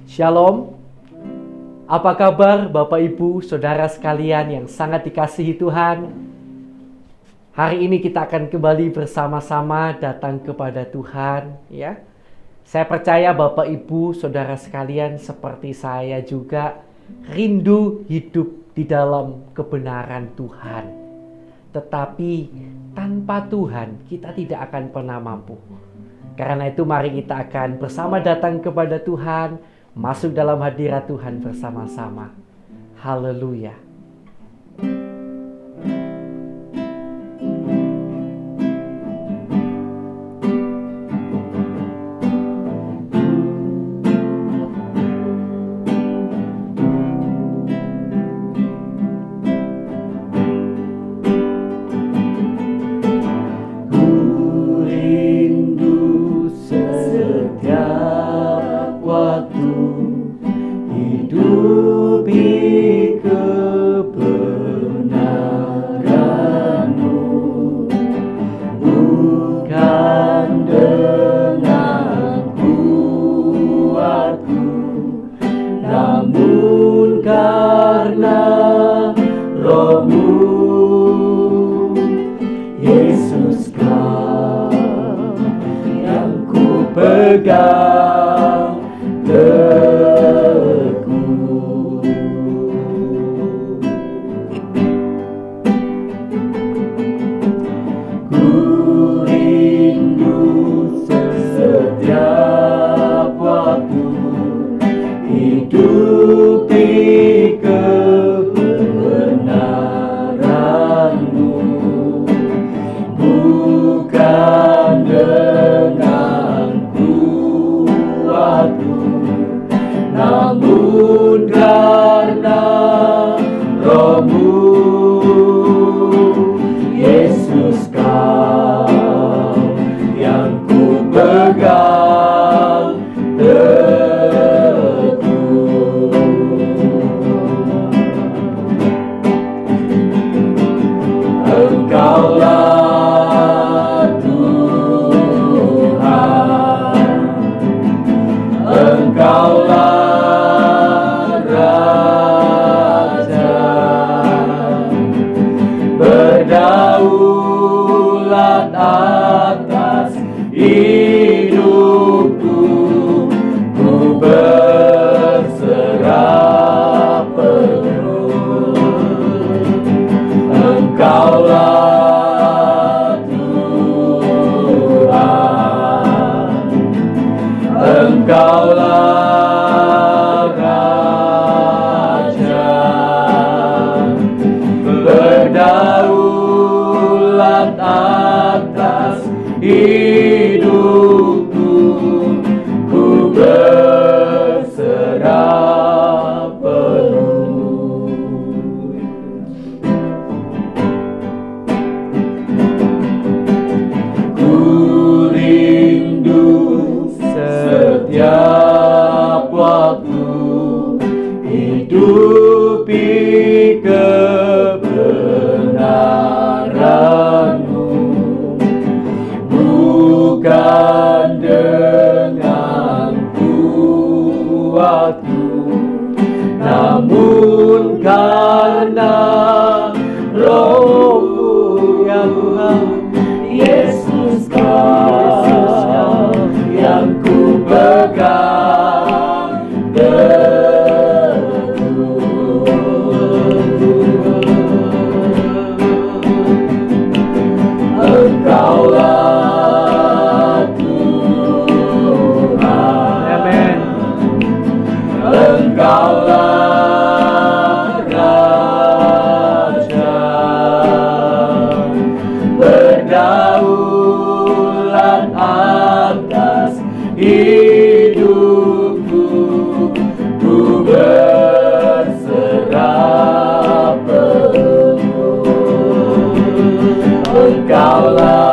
Shalom. Apa kabar Bapak Ibu, Saudara sekalian yang sangat dikasihi Tuhan? Hari ini kita akan kembali bersama-sama datang kepada Tuhan, ya. Saya percaya Bapak Ibu, Saudara sekalian seperti saya juga rindu hidup di dalam kebenaran Tuhan. Tetapi tanpa Tuhan kita tidak akan pernah mampu. Karena itu mari kita akan bersama datang kepada Tuhan, masuk dalam hadirat Tuhan bersama-sama. Haleluya. Engkaulah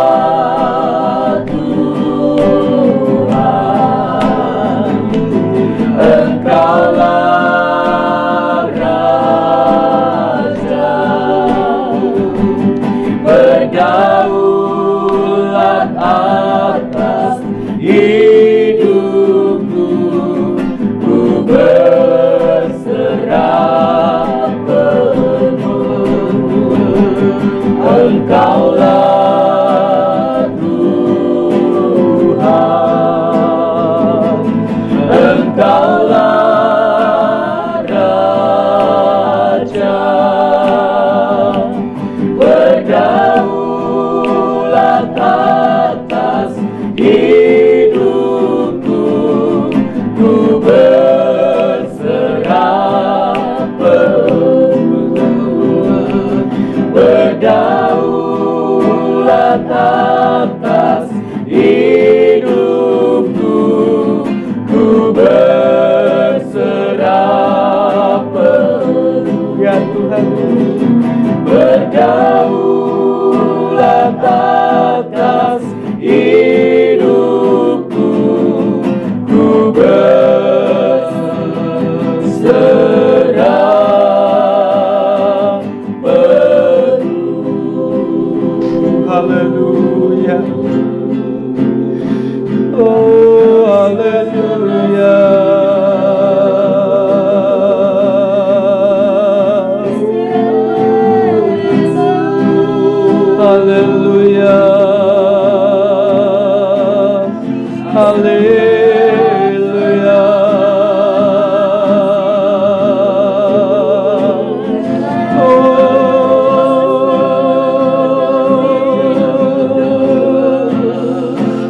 berserah penuh. Haleluya. Oh, haleluya. Haleluya. Haleluya.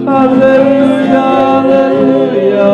Haleluya, haleluya.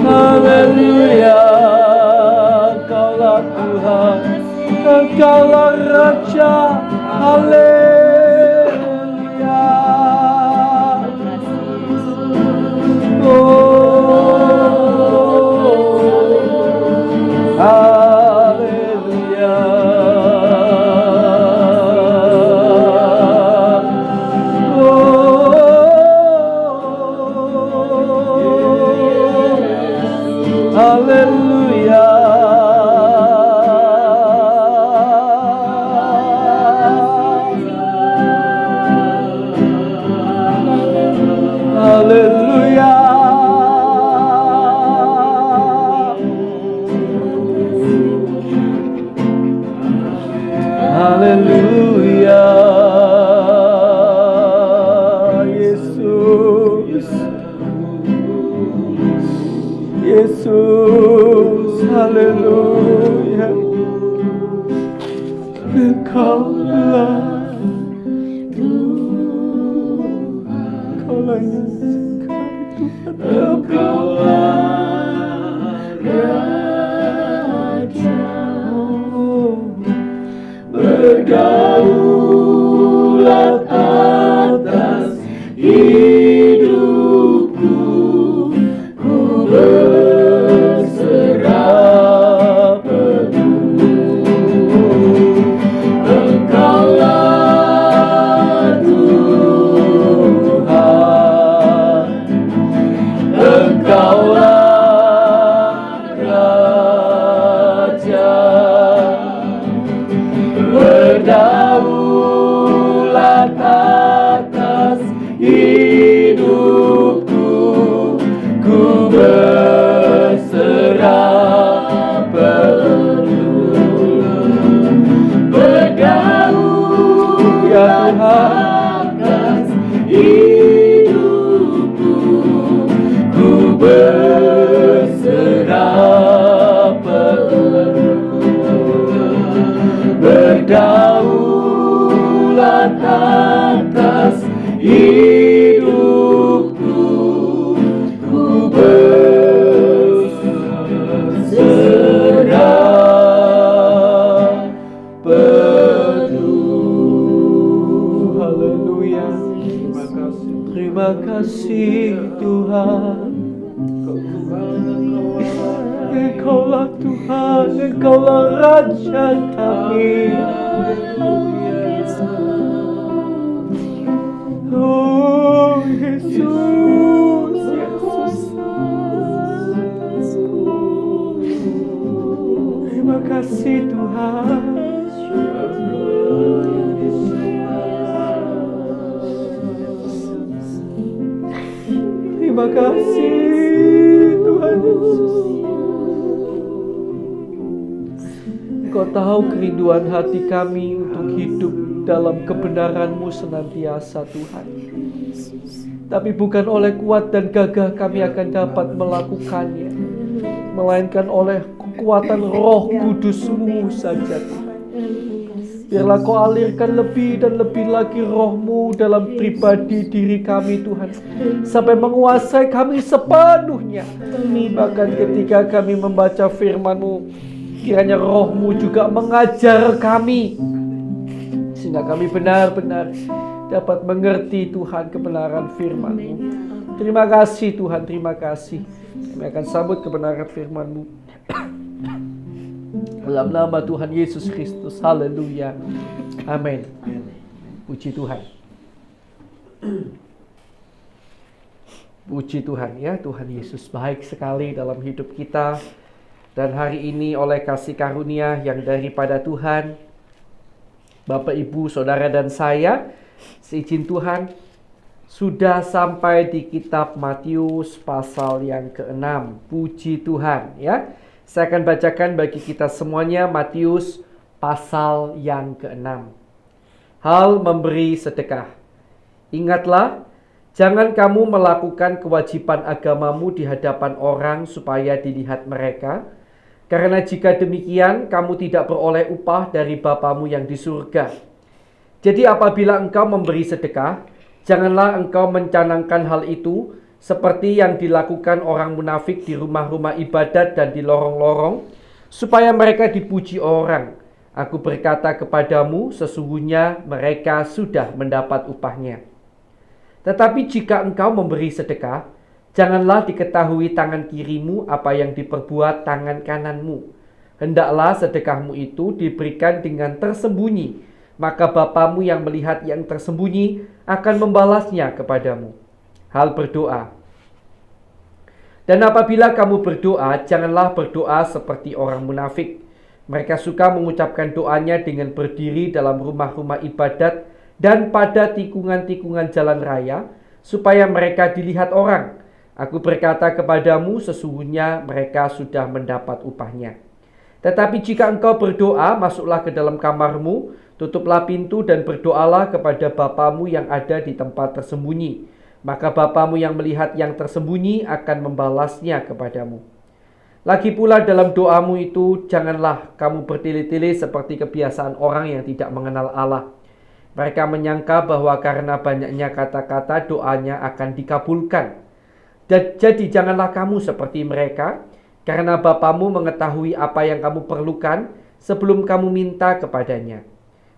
Haleluya, Engkaulah Raja, haleluya. Oh, haleluya. Oh, haleluya. Haleluya. Haleluya. Yesus. Yesus. Haleluya. Engkaulah berdaulat atas hidupku, ku berserah penuh. Engkaulah Tuhan, Engkaulah Raja, berdaulat atas hidupku, ku berserah penuh. Berdaulat atas hidupku, ku berserah penuh. Berdaulat atas hidupku, ku berserah penuh. Haleluya. Terima kasih Tuhan. Engkaulah Tuhan, Engkaulah Raja kami. Oh Yesus, Yesus. Terima kasih Tuhan. Terima kasih Tuhan Yesus. Engkau tahu kerinduan hati kami untuk hidup dalam kebenaran-Mu senantiasa Tuhan. Tapi bukan oleh kuat dan gagah kami akan dapat melakukannya, melainkan oleh kekuatan Roh Kudus-Mu saja Tuhan. Biarlah Kau alirkan lebih dan lebih lagi roh-Mu dalam pribadi diri kami Tuhan, sampai menguasai kami sepenuhnya. Bahkan ketika kami membaca firman-Mu, kiranya roh-Mu juga mengajar kami, sehingga kami benar-benar dapat mengerti Tuhan kebenaran firman-Mu. Terima kasih Tuhan, terima kasih. Kami akan sambut kebenaran firman-Mu dalam nama Tuhan Yesus Kristus. Haleluya. Amin. Puji Tuhan. Puji Tuhan ya, Tuhan Yesus baik sekali dalam hidup kita. Dan hari ini oleh kasih karunia yang daripada Tuhan, Bapak, Ibu, Saudara dan saya, seizin Tuhan, sudah sampai di kitab Matius pasal yang ke-6. Puji Tuhan ya. Saya akan bacakan bagi kita semuanya Matius pasal yang ke-6. Hal memberi sedekah. Ingatlah, jangan kamu melakukan kewajiban agamamu di hadapan orang supaya dilihat mereka. Karena jika demikian, kamu tidak beroleh upah dari Bapamu yang di surga. Jadi apabila engkau memberi sedekah, janganlah engkau mencanangkan hal itu seperti yang dilakukan orang munafik di rumah-rumah ibadat dan di lorong-lorong, supaya mereka dipuji orang. Aku berkata kepadamu, sesungguhnya mereka sudah mendapat upahnya. Tetapi jika engkau memberi sedekah, janganlah diketahui tangan kirimu apa yang diperbuat tangan kananmu. Hendaklah sedekahmu itu diberikan dengan tersembunyi, maka Bapamu yang melihat yang tersembunyi akan membalasnya kepadamu. Hal berdoa. Dan apabila kamu berdoa, janganlah berdoa seperti orang munafik. Mereka suka mengucapkan doanya dengan berdiri dalam rumah-rumah ibadat dan pada tikungan-tikungan jalan raya, supaya mereka dilihat orang. Aku berkata kepadamu, sesungguhnya mereka sudah mendapat upahnya. Tetapi jika engkau berdoa, masuklah ke dalam kamarmu, tutuplah pintu dan berdoalah kepada Bapamu yang ada di tempat tersembunyi. Maka Bapamu yang melihat yang tersembunyi akan membalasnya kepadamu. Lagi pula dalam doamu itu, janganlah kamu bertele-tele seperti kebiasaan orang yang tidak mengenal Allah. Mereka menyangka bahwa karena banyaknya kata-kata doanya akan dikabulkan. Jadi janganlah kamu seperti mereka, karena Bapamu mengetahui apa yang kamu perlukan sebelum kamu minta kepadanya.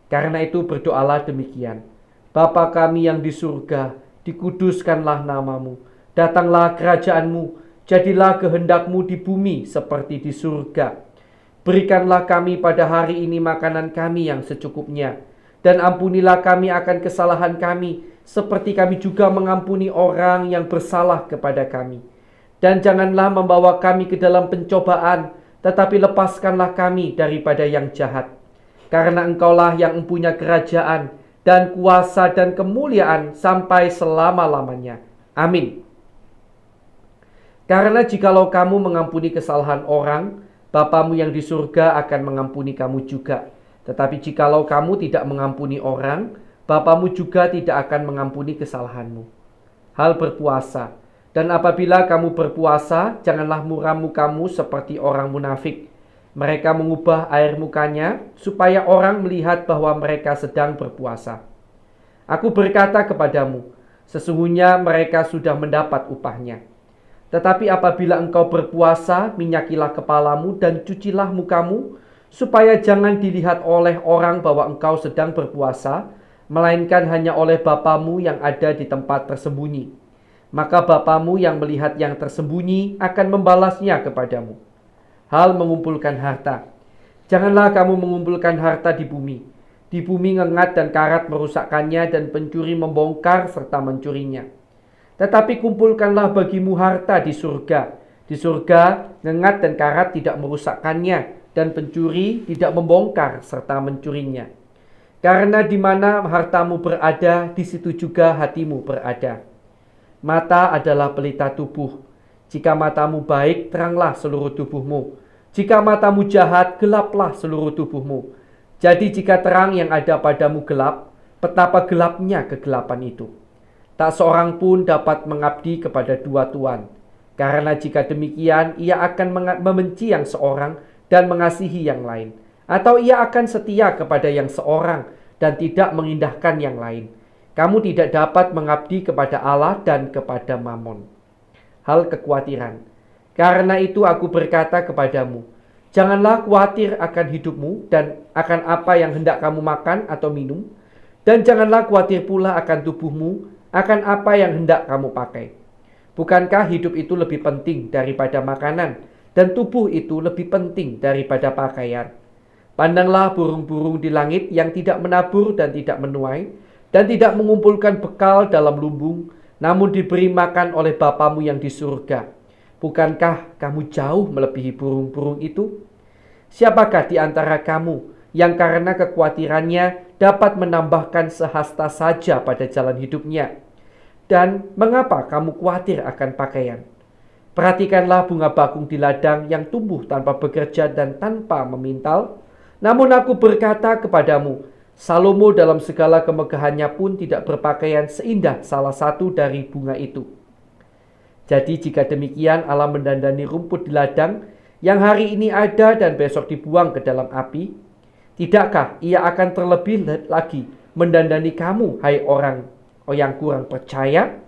Karena itu berdoalah demikian. Bapa kami yang di surga, dikuduskanlah namamu, datanglah kerajaanmu, jadilah kehendakmu di bumi seperti di surga. Berikanlah kami pada hari ini makanan kami yang secukupnya, dan ampunilah kami akan kesalahan kami, seperti kami juga mengampuni orang yang bersalah kepada kami. Dan janganlah membawa kami ke dalam pencobaan, tetapi lepaskanlah kami daripada yang jahat. Karena Engkaulah yang mempunyai kerajaan, dan kuasa dan kemuliaan sampai selama-lamanya. Amin. Karena jikalau kamu mengampuni kesalahan orang, Bapamu yang di surga akan mengampuni kamu juga. Tetapi jikalau kamu tidak mengampuni orang, Bapamu juga tidak akan mengampuni kesalahanmu. Hal berpuasa. Dan apabila kamu berpuasa, janganlah muram mukamu seperti orang munafik. Mereka mengubah air mukanya supaya orang melihat bahwa mereka sedang berpuasa. Aku berkata kepadamu, sesungguhnya mereka sudah mendapat upahnya. Tetapi apabila engkau berpuasa, minyakilah kepalamu dan cucilah mukamu, supaya jangan dilihat oleh orang bahwa engkau sedang berpuasa, melainkan hanya oleh Bapamu yang ada di tempat tersembunyi. Maka Bapamu yang melihat yang tersembunyi akan membalasnya kepadamu. Hal mengumpulkan harta. Janganlah kamu mengumpulkan harta di bumi. Di bumi ngengat dan karat merusakkannya dan pencuri membongkar serta mencurinya. Tetapi kumpulkanlah bagimu harta di surga. Di surga ngengat dan karat tidak merusakkannya dan pencuri tidak membongkar serta mencurinya. Karena di mana hartamu berada, di situ juga hatimu berada. Mata adalah pelita tubuh. Jika matamu baik, teranglah seluruh tubuhmu. Jika matamu jahat, gelaplah seluruh tubuhmu. Jadi jika terang yang ada padamu gelap, betapa gelapnya kegelapan itu. Tak seorang pun dapat mengabdi kepada dua tuan. Karena jika demikian, ia akan membenci yang seorang dan mengasihi yang lain. Atau ia akan setia kepada yang seorang dan tidak mengindahkan yang lain? Kamu tidak dapat mengabdi kepada Allah dan kepada Mammon. Hal kekhawatiran. Karena itu aku berkata kepadamu, janganlah khawatir akan hidupmu dan akan apa yang hendak kamu makan atau minum, dan janganlah khawatir pula akan tubuhmu, akan apa yang hendak kamu pakai. Bukankah hidup itu lebih penting daripada makanan, dan tubuh itu lebih penting daripada pakaian? Pandanglah burung-burung di langit yang tidak menabur dan tidak menuai, dan tidak mengumpulkan bekal dalam lumbung, namun diberi makan oleh Bapamu yang di surga. Bukankah kamu jauh melebihi burung-burung itu? Siapakah di antara kamu yang karena kekhawatirannya dapat menambahkan sehasta saja pada jalan hidupnya? Dan mengapa kamu khawatir akan pakaian? Perhatikanlah bunga bakung di ladang yang tumbuh tanpa bekerja dan tanpa memintal. Namun aku berkata kepadamu, Salomo dalam segala kemegahannya pun tidak berpakaian seindah salah satu dari bunga itu. Jadi jika demikian Allah mendandani rumput di ladang yang hari ini ada dan besok dibuang ke dalam api, tidakkah ia akan terlebih lagi mendandani kamu, hai orang yang kurang percaya?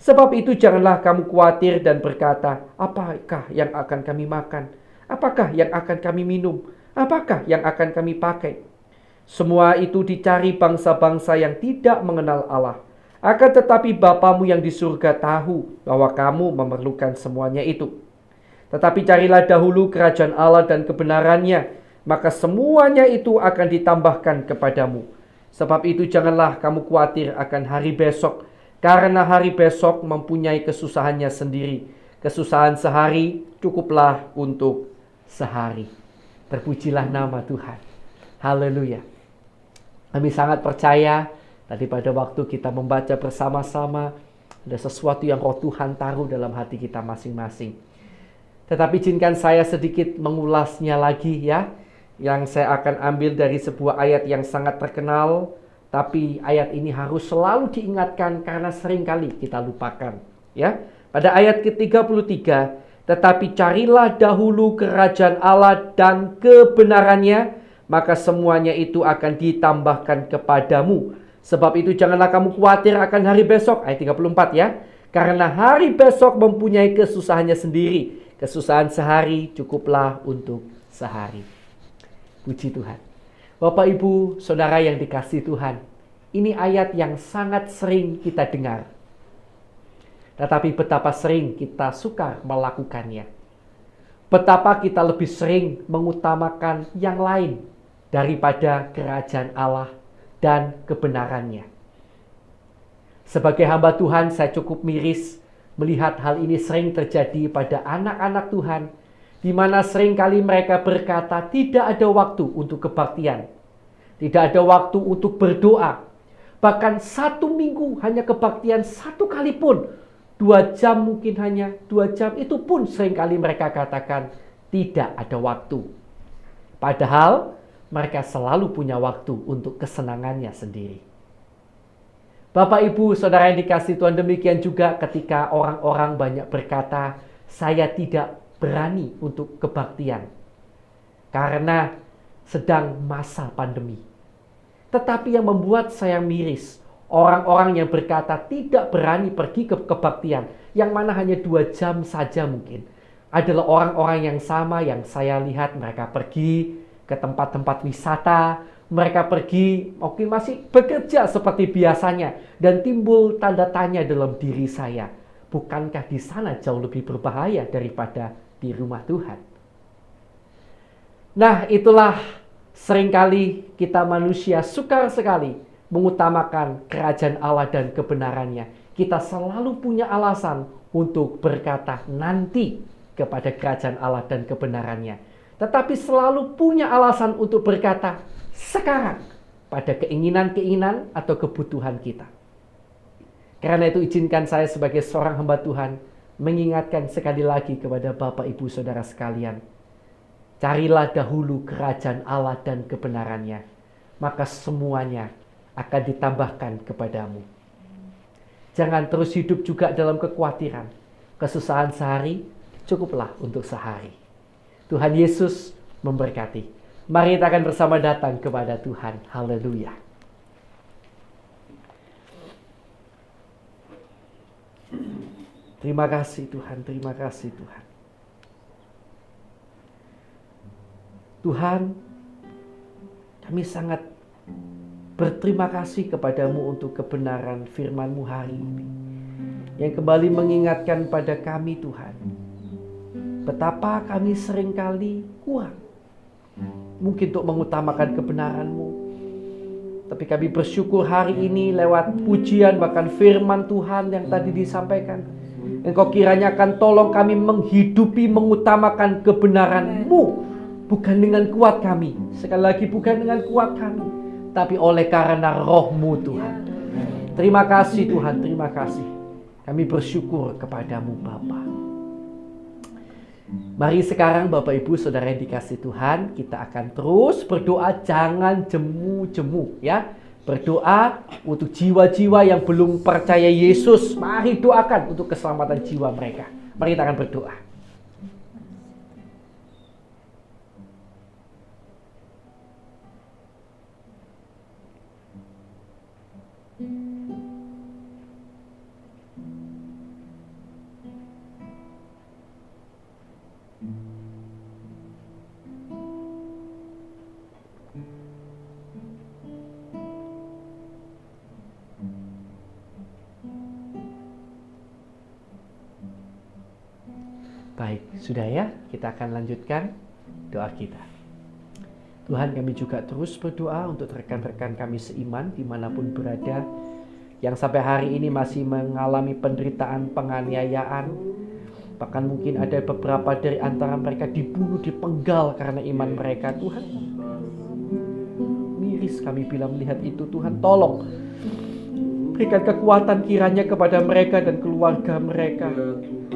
Sebab itu janganlah kamu khawatir dan berkata, apakah yang akan kami makan? Apakah yang akan kami minum? Apakah yang akan kami pakai? Semua itu dicari bangsa-bangsa yang tidak mengenal Allah. Akan tetapi Bapamu yang di surga tahu bahwa kamu memerlukan semuanya itu. Tetapi carilah dahulu kerajaan Allah dan kebenarannya, maka semuanya itu akan ditambahkan kepadamu. Sebab itu janganlah kamu khawatir akan hari besok, karena hari besok mempunyai kesusahannya sendiri. Kesusahan sehari cukuplah untuk sehari. Terpujilah nama Tuhan. Haleluya. Kami sangat percaya tadi pada waktu kita membaca bersama-sama ada sesuatu yang Roh Tuhan taruh dalam hati kita masing-masing. Tetapi izinkan saya sedikit mengulasnya lagi ya. Yang saya akan ambil dari sebuah ayat yang sangat terkenal. Tapi ayat ini harus selalu diingatkan karena seringkali kita lupakan. Ya, pada ayat ke-33, tetapi carilah dahulu kerajaan Allah dan kebenarannya, maka semuanya itu akan ditambahkan kepadamu. Sebab itu janganlah kamu khawatir akan hari besok. Ayat 34 ya. Karena hari besok mempunyai kesusahannya sendiri. Kesusahan sehari cukuplah untuk sehari. Puji Tuhan. Bapak, Ibu, Saudara yang dikasihi Tuhan. Ini ayat yang sangat sering kita dengar. Tetapi betapa sering kita suka melakukannya. Betapa kita lebih sering mengutamakan yang lain daripada kerajaan Allah dan kebenarannya. Sebagai hamba Tuhan, saya cukup miris melihat hal ini sering terjadi pada anak-anak Tuhan, di mana seringkali mereka berkata tidak ada waktu untuk kebaktian, tidak ada waktu untuk berdoa. Bahkan 1 minggu hanya kebaktian 1 kali pun, 2 jam mungkin hanya 2 jam, itu pun seringkali mereka katakan tidak ada waktu. Padahal mereka selalu punya waktu untuk kesenangannya sendiri. Bapak, Ibu, Saudara yang dikasihi Tuhan, demikian juga ketika orang-orang banyak berkata, saya tidak berani untuk kebaktian karena sedang masa pandemi. Tetapi yang membuat saya miris, orang-orang yang berkata tidak berani pergi ke kebaktian, yang mana hanya 2 jam saja mungkin, adalah orang-orang yang sama yang saya lihat mereka pergi ke tempat-tempat wisata, mereka pergi mungkin masih bekerja seperti biasanya, dan timbul tanda tanya dalam diri saya, bukankah di sana jauh lebih berbahaya daripada di rumah Tuhan? Nah, itulah seringkali kita manusia sukar sekali mengutamakan kerajaan Allah dan kebenarannya. Kita selalu punya alasan untuk berkata nanti kepada kerajaan Allah dan kebenarannya. Tetapi selalu punya alasan untuk berkata sekarang pada keinginan-keinginan atau kebutuhan kita. Karena itu izinkan saya sebagai seorang hamba Tuhan mengingatkan sekali lagi kepada Bapak, Ibu, Saudara sekalian. Carilah dahulu kerajaan Allah dan kebenarannya, maka semuanya akan ditambahkan kepadamu. Jangan terus hidup juga dalam kekhawatiran. Kesusahan sehari cukuplah untuk sehari. Tuhan Yesus memberkati. Mari kita akan bersama datang kepada Tuhan. Haleluya. Terima kasih Tuhan, terima kasih Tuhan. Tuhan, kami sangat berterima kasih kepadamu untuk kebenaran firman-Mu hari ini, yang kembali mengingatkan pada kami Tuhan, betapa kami seringkali kurang mungkin untuk mengutamakan kebenaran-Mu. Tapi kami bersyukur hari ini lewat pujian bahkan firman Tuhan yang tadi disampaikan, Engkau kiranya akan tolong kami menghidupi, mengutamakan kebenaran-Mu, bukan dengan kuat kami. Sekali lagi, bukan dengan kuat kami, tapi oleh karena Roh-Mu Tuhan. Terima kasih Tuhan, terima kasih. Kami bersyukur kepadamu Bapa. Mari sekarang Bapak Ibu Saudara yang dikasih Tuhan, kita akan terus berdoa, jangan jemu-jemu ya. Berdoa untuk jiwa-jiwa yang belum percaya Yesus. Mari doakan untuk keselamatan jiwa mereka. Mari kita akan berdoa. Baik, sudah ya, kita akan lanjutkan doa kita. Tuhan, kami juga terus berdoa untuk rekan-rekan kami seiman dimanapun berada, yang sampai hari ini masih mengalami penderitaan, penganiayaan. Bahkan mungkin ada beberapa dari antara mereka dibunuh, dipenggal karena iman mereka. Tuhan, miris kami bila melihat itu. Tuhan, tolong berikan kekuatan kiranya kepada mereka dan keluarga mereka.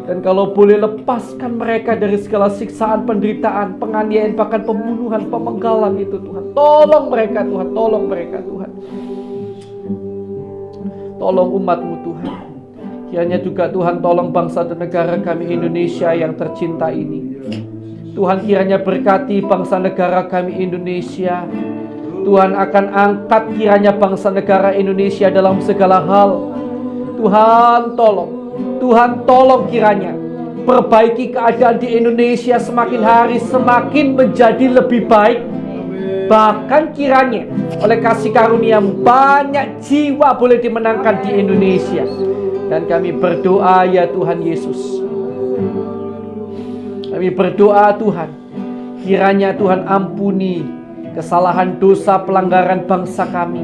Dan kalau boleh, lepaskan mereka dari segala siksaan, penderitaan, penganiayaan, bahkan pembunuhan, pemenggalan itu Tuhan. Tolong mereka Tuhan, tolong mereka Tuhan. Tolong umat-Mu Tuhan. Kiranya juga Tuhan tolong bangsa dan negara kami Indonesia yang tercinta ini. Tuhan kiranya berkati bangsa negara kami Indonesia. Tuhan akan angkat kiranya bangsa negara Indonesia dalam segala hal. Tuhan tolong. Tuhan tolong kiranya perbaiki keadaan di Indonesia, semakin hari semakin menjadi lebih baik. Bahkan kiranya oleh kasih karunia banyak jiwa boleh dimenangkan di Indonesia. Dan kami berdoa ya Tuhan Yesus, kami berdoa Tuhan, kiranya Tuhan ampuni kesalahan, dosa, pelanggaran bangsa kami,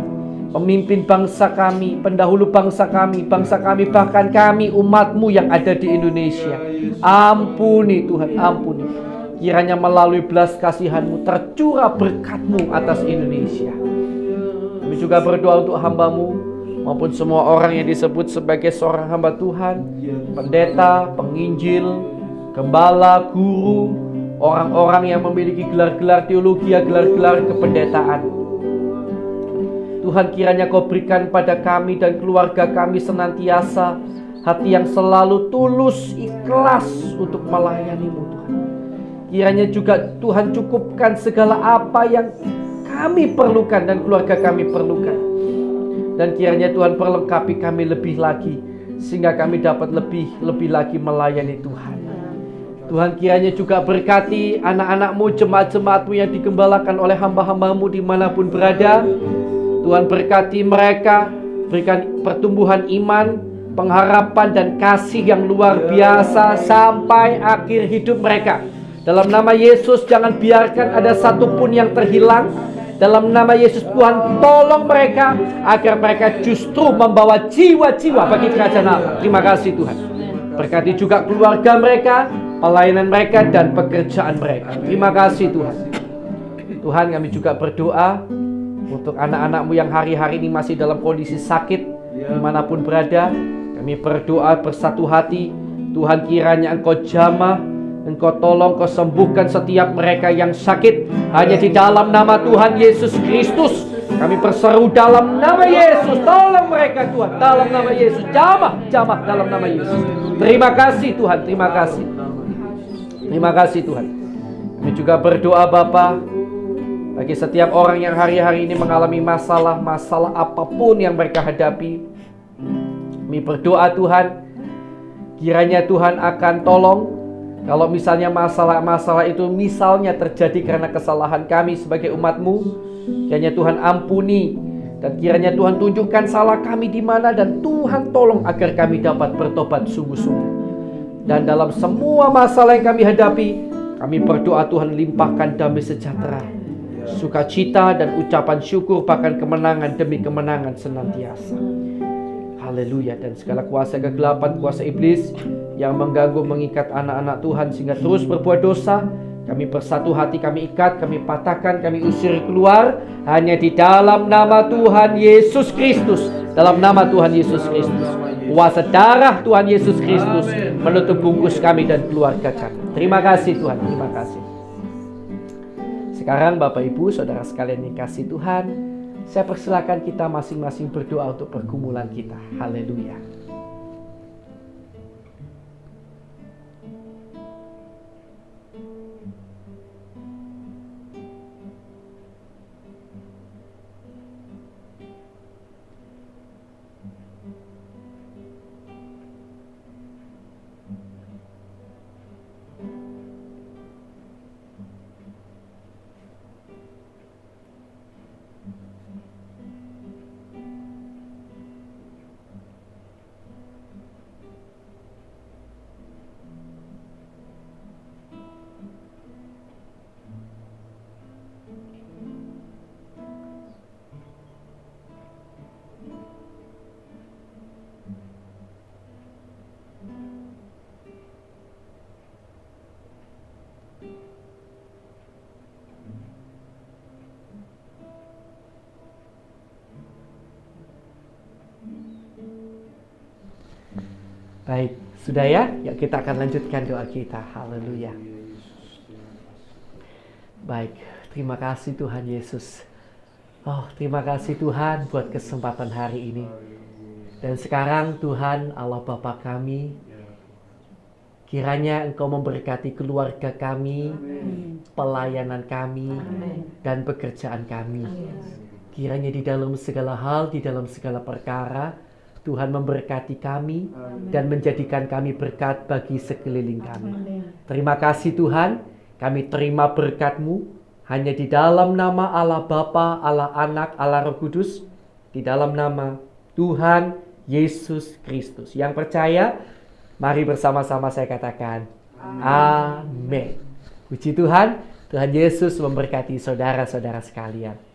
pemimpin bangsa kami, pendahulu bangsa kami, bahkan kami umat-Mu yang ada di Indonesia. Ampuni Tuhan, ampuni. Kiranya melalui belas kasihan-Mu tercurah berkat-Mu atas Indonesia. Kami juga berdoa untuk hamba-Mu maupun semua orang yang disebut sebagai seorang hamba Tuhan, pendeta, penginjil, gembala, guru, orang-orang yang memiliki gelar-gelar teologi, gelar-gelar kependetaan. Tuhan, kiranya Kau berikan pada kami dan keluarga kami senantiasa hati yang selalu tulus, ikhlas untuk melayani-Mu Tuhan. Kiranya juga Tuhan cukupkan segala apa yang kami perlukan dan keluarga kami perlukan. Dan kiranya Tuhan perlengkapi kami lebih lagi, sehingga kami dapat lebih lagi melayani Tuhan. Tuhan, kiranya juga berkati anak-anak-Mu, jemaat-jemaat-Mu yang digembalakan oleh hamba-hamba-Mu dimanapun berada. Tuhan berkati mereka, berikan pertumbuhan iman, pengharapan dan kasih yang luar biasa sampai akhir hidup mereka. Dalam nama Yesus, jangan biarkan ada satupun yang terhilang. Dalam nama Yesus, Tuhan tolong mereka agar mereka justru membawa jiwa-jiwa bagi kerajaan Allah. Terima kasih Tuhan. Berkati juga keluarga mereka, pelayanan mereka dan pekerjaan mereka. Terima kasih Tuhan. Tuhan, kami juga berdoa untuk anak-anak-Mu yang hari-hari ini masih dalam kondisi sakit, dimanapun berada. Kami berdoa bersatu hati. Tuhan, kiranya Engkau jamah, Engkau tolong, Kau sembuhkan setiap mereka yang sakit. Hanya di dalam nama Tuhan Yesus Kristus kami berseru, dalam nama Yesus, tolong mereka Tuhan. Dalam nama Yesus, jamah dalam nama Yesus. Terima kasih Tuhan, terima kasih. Terima kasih Tuhan. Kami juga berdoa Bapa, Bagi setiap orang yang hari-hari ini mengalami masalah apapun yang mereka hadapi, kami berdoa Tuhan, kiranya Tuhan akan tolong. Kalau misalnya masalah-masalah itu misalnya terjadi karena kesalahan kami sebagai umat-Mu, kiranya Tuhan ampuni. Dan kiranya Tuhan tunjukkan salah kami di mana, dan Tuhan tolong agar kami dapat bertobat sungguh-sungguh. Dan dalam semua masalah yang kami hadapi, kami berdoa Tuhan limpahkan damai sejahtera, sukacita dan ucapan syukur, bahkan kemenangan demi kemenangan senantiasa. Haleluya. Dan segala kuasa kegelapan, kuasa iblis yang mengganggu, mengikat anak-anak Tuhan sehingga terus berbuat dosa, kami bersatu hati, kami ikat, kami patahkan, kami usir keluar hanya di dalam nama Tuhan Yesus Kristus. Dalam nama Tuhan Yesus Kristus, kuasa darah Tuhan Yesus Kristus menutup bungkus kami dan keluarga kami. Terima kasih Tuhan, terima kasih. Sekarang Bapak Ibu Saudara sekalian yang kasih Tuhan, saya persilakan kita masing-masing berdoa untuk pergumulan kita. Haleluya. Baik, sudah ya? Yuk kita akan lanjutkan doa kita. Haleluya. Baik, terima kasih Tuhan Yesus. Oh, terima kasih Tuhan buat kesempatan hari ini. Dan sekarang Tuhan Allah Bapa kami, kiranya Engkau memberkati keluarga kami, pelayanan kami, dan pekerjaan kami. Kiranya di dalam segala hal, di dalam segala perkara, Tuhan memberkati kami dan menjadikan kami berkat bagi sekeliling kami. Terima kasih Tuhan, kami terima berkat-Mu hanya di dalam nama Allah Bapa, Allah Anak, Allah Roh Kudus, di dalam nama Tuhan Yesus Kristus. Yang percaya, mari bersama-sama saya katakan amin. Puji Tuhan, Tuhan Yesus memberkati saudara-saudara sekalian.